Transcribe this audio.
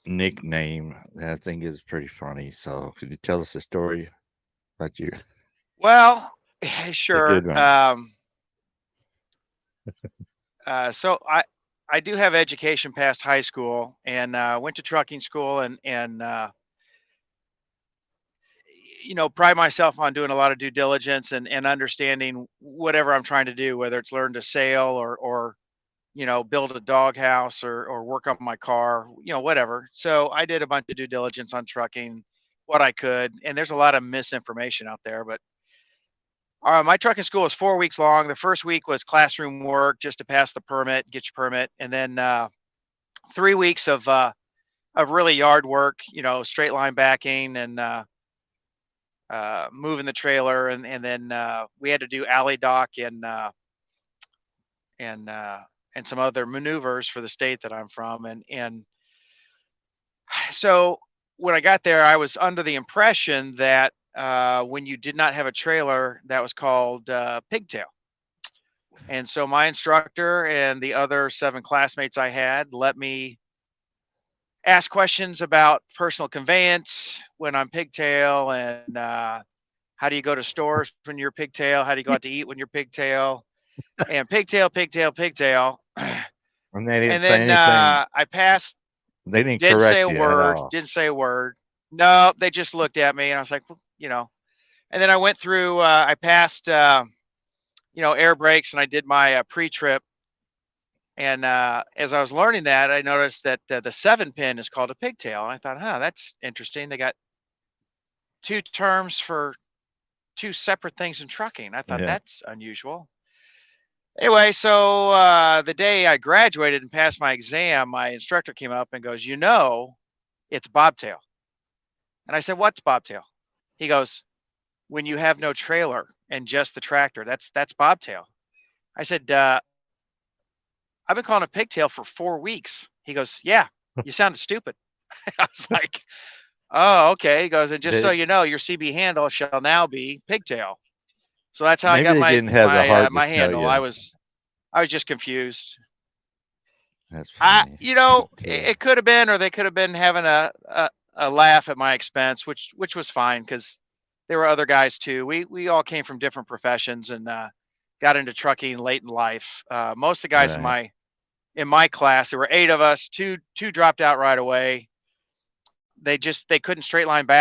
nickname that I think is pretty funny. So could you tell us a story about you? Well, It's a sure. good one. So I do have education past high school, and went to trucking school, and pride myself on doing a lot of due diligence and understanding whatever I'm trying to do, whether it's learn to sail or build a doghouse or work on my car, whatever. So I did a bunch of due diligence on trucking, what I could, and there's a lot of misinformation out there. But my trucking school was 4 weeks long. The first week was classroom work just to pass the permit, get your permit, and then 3 weeks of really yard work, straight line backing and moving the trailer, and then we had to do alley dock and and some other maneuvers for the state that I'm from, and so when I got there, I was under the impression that when you did not have a trailer, that was called pigtail. And so my instructor and the other 7 classmates I had let me ask questions about personal conveyance when I'm pigtail, and how do you go to stores when you're pigtail? How do you go out to eat when you're pigtail? And pigtail, pigtail, pigtail. And they didn't And say then anything. I passed. They didn't Didn't say a correct you at word. all. Didn't say a word. No, they just looked at me, and I was like, well. And then I went through. I passed, air brakes, and I did my pre-trip. And as I was learning that, I noticed that the 7 pin is called a pigtail, and I thought, that's interesting. They got two terms for two separate things in trucking. I thought Yeah. that's unusual. Anyway, so the day I graduated and passed my exam, my instructor came up and goes, it's bobtail. And I said, what's bobtail? He goes, when you have no trailer and just the tractor, that's bobtail. I said, I've been calling it pigtail for 4 weeks. He goes, yeah, you sounded stupid. I was like, oh, okay. He goes, and just so They, you know, your CB handle shall now be pigtail. So that's how I maybe got they my didn't have the my heart to my tell handle. I you. was I was just confused. That's funny. It, Pigtail. it could have been, or they could have been having a laugh at my expense, which was fine because there were other guys too. We all came from different professions and got into trucking late in life. Most of the guys Right. in my class, there were 8 of us. Two dropped out right away. They couldn't straight line back.